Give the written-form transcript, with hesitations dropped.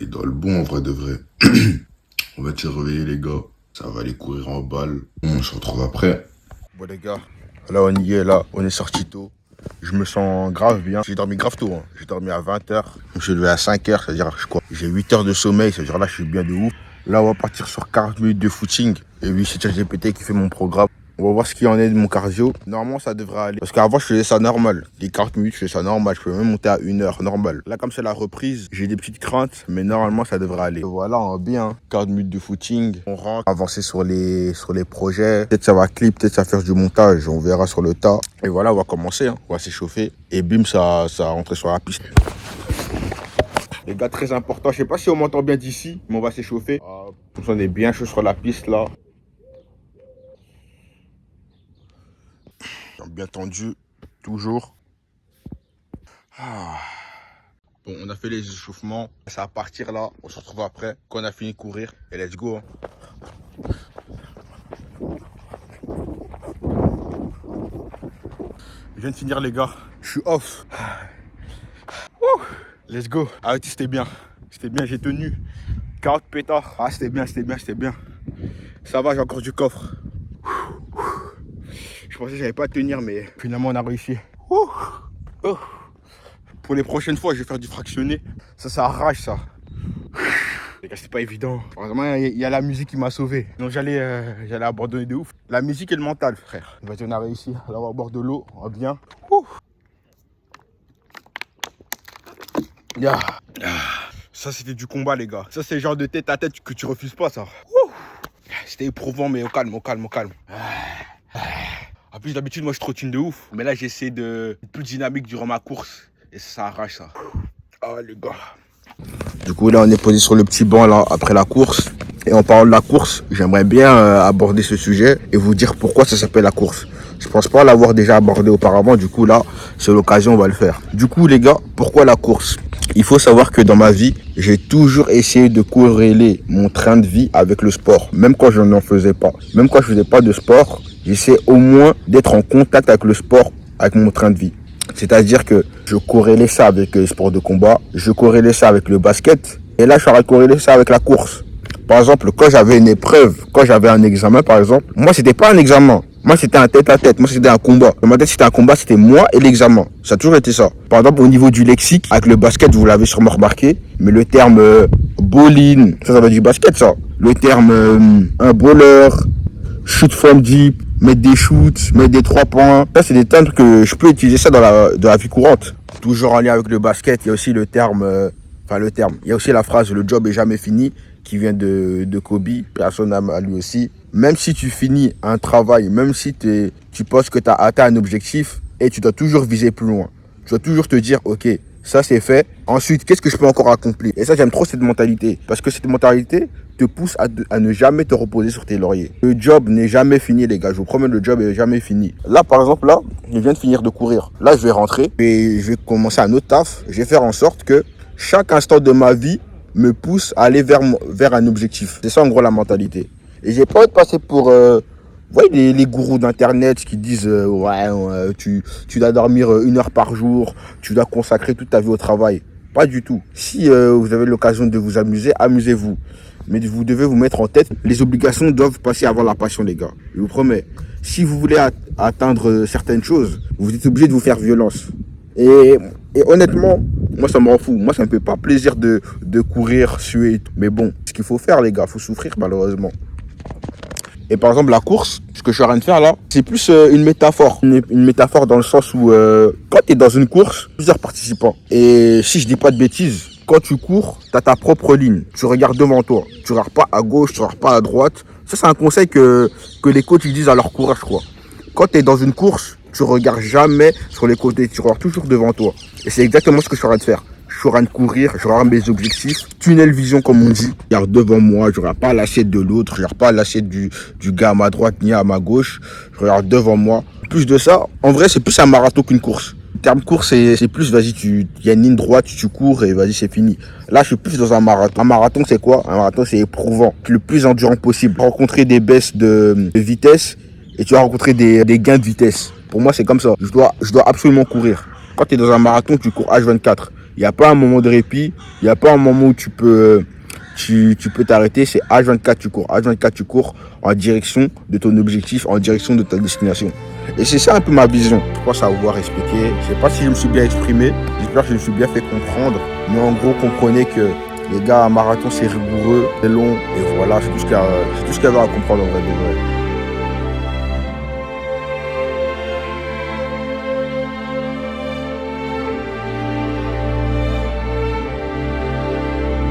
Et dans le bon, en vrai de vrai. On va te réveiller, les gars. Ça va aller courir en balle. On se retrouve après. Bon les gars, là on y est, là on est sorti tôt. Je me sens grave bien. J'ai dormi grave tôt, hein. J'ai dormi à 20h. Je me suis levé à 5h, c'est-à-dire j'ai 8 heures de sommeil, c'est-à-dire là je suis bien de ouf. Là on va partir sur 40 minutes de footing. Et oui, c'est ChatGPT qui fait mon programme. On va voir ce qu'il en est de mon cardio. Normalement, ça devrait aller. Parce qu'avant, je faisais ça normal. Les 40 minutes, je faisais ça normal. Je peux même monter à 1 heure, normal. Là, comme c'est la reprise, j'ai des petites craintes. Mais normalement, ça devrait aller. Voilà, on va bien. 40 minutes de footing. On rentre, avancer sur les projets. Peut-être ça va clip, peut-être ça va faire du montage. On verra sur le tas. Et voilà, on va commencer. Hein. On va s'échauffer. Et bim, ça va rentrer sur la piste. Les gars, très important. Je sais pas si on m'entend bien d'ici, mais on va s'échauffer. On est bien chaud sur la piste, là. Bien tendu, toujours. Bon, on a fait les échauffements. Ça va partir là. On se retrouve après, quand on a fini de courir. Et let's go. Hein. Je viens de finir, les gars. Je suis off. Let's go. Ah, c'était bien. C'était bien, j'ai tenu. 40 pétards. Ah, c'était bien. Ça va, j'ai encore du coffre. Je pensais que j'allais pas tenir, mais finalement, on a réussi. Pour les prochaines fois, je vais faire du fractionné. Ça arrache, ça. Les gars, c'est pas évident. Heureusement, il y a la musique qui m'a sauvé. Donc j'allais abandonner de ouf. La musique et le mental, frère. Vas-y, on a réussi. Là, on va boire de l'eau. On va bien. Ça, c'était du combat, les gars. Ça, c'est le genre de tête à tête que tu refuses pas, ça. C'était éprouvant, mais au calme. En plus, d'habitude, moi, je trottine de ouf. Mais là, j'essaie d'être plus dynamique durant ma course. Et ça arrache, ça. Ah, les gars. Du coup, là, on est posé sur le petit banc, là, après la course. Et en parlant de la course, j'aimerais bien aborder ce sujet et vous dire pourquoi ça s'appelle la course. Je pense pas l'avoir déjà abordé auparavant. Du coup, là, c'est l'occasion, on va le faire. Du coup, les gars, pourquoi la course? Il faut savoir que dans ma vie, j'ai toujours essayé de corréler mon train de vie avec le sport. Même quand je n'en faisais pas. Même quand je faisais pas de sport, j'essaie au moins d'être en contact avec le sport, avec mon train de vie. C'est-à-dire que je corrélais ça avec le sport de combat, je corrélais ça avec le basket, et là, je suis en train de corréler ça avec la course. Par exemple, quand j'avais une épreuve, quand j'avais un examen, par exemple, moi, c'était pas un examen. Moi, c'était un tête-à-tête. Moi, c'était un combat. Dans ma tête, c'était un combat, c'était moi et l'examen. Ça a toujours été ça. Par exemple, au niveau du lexique, avec le basket, vous l'avez sûrement remarqué, mais le terme bowling, ça va du basket, ça. Le terme un bowler, shoot from deep, mettre des shoots, mettre des 3 points. Ça, c'est des termes que je peux utiliser ça dans la vie courante. Toujours en lien avec le basket, il y a aussi le terme, il y a aussi la phrase le job est jamais fini qui vient de Kobe, personne à lui aussi. Même si tu finis un travail, même si tu penses que tu as atteint un objectif, et tu dois toujours viser plus loin. Tu dois toujours te dire, ok, ça c'est fait. Ensuite, qu'est-ce que je peux encore accomplir? Et ça, j'aime trop cette mentalité. Parce que cette mentalité te pousse à ne jamais te reposer sur tes lauriers. Le job n'est jamais fini, les gars. Je vous promets, le job n'est jamais fini. Là, par exemple, là, je viens de finir de courir. Là, je vais rentrer et je vais commencer un autre taf. Je vais faire en sorte que chaque instant de ma vie me pousse à aller vers un objectif. C'est ça, en gros, la mentalité. Et j'ai pas envie de passer pour... vous voyez les gourous d'internet qui disent tu dois dormir 1 heure par jour, tu dois consacrer toute ta vie au travail. Pas du tout. Si vous avez l'occasion de vous amuser, amusez-vous. Mais vous devez vous mettre en tête, les obligations doivent passer avant la passion, les gars. Je vous promets. Si vous voulez atteindre certaines choses, vous êtes obligé de vous faire violence. Et honnêtement, moi ça me rend fou. Moi ça me fait pas plaisir de courir, suer. Mais bon, ce qu'il faut faire, les gars, il faut souffrir malheureusement. Et par exemple, la course, ce que je suis en train de faire là, c'est plus une métaphore. Une métaphore dans le sens où quand tu es dans une course, plusieurs participants. Et si je dis pas de bêtises, quand tu cours, tu as ta propre ligne. Tu regardes devant toi. Tu ne regardes pas à gauche, tu ne regardes pas à droite. Ça, c'est un conseil que les coachs ils disent à leur courage, je crois. Quand tu es dans une course, tu ne regardes jamais sur les côtés. Tu regardes toujours devant toi. Et c'est exactement ce que je suis en train de faire. Je suis en train de courir, je regarde mes objectifs. Tunnel vision, comme on dit. Je regarde devant moi, je ne regarde pas l'assiette de l'autre. Je ne regarde pas l'assiette du gars à ma droite ni à ma gauche. Je regarde devant moi. Plus de ça, en vrai, c'est plus un marathon qu'une course. Le terme course, c'est plus, vas-y, il y a une ligne droite, tu cours et vas-y, c'est fini. Là, je suis plus dans un marathon. Un marathon, c'est quoi? Un marathon, c'est éprouvant. Le plus endurant possible. Rencontrer des baisses de vitesse et tu vas rencontrer des gains de vitesse. Pour moi, c'est comme ça. Je dois absolument courir. Quand tu es dans un marathon, tu cours H24. Il n'y a pas un moment de répit. Il n'y a pas un moment où tu peux t'arrêter. C'est H24, tu cours. H24, tu cours en direction de ton objectif, en direction de ta destination. Et c'est ça un peu ma vision. Je pense savoir expliquer. Je ne sais pas si je me suis bien exprimé. J'espère que je me suis bien fait comprendre. Mais en gros, comprenez que les gars, un marathon, c'est rigoureux, c'est long. Et voilà, c'est tout ce qu'il y avait à comprendre en vrai de vrai.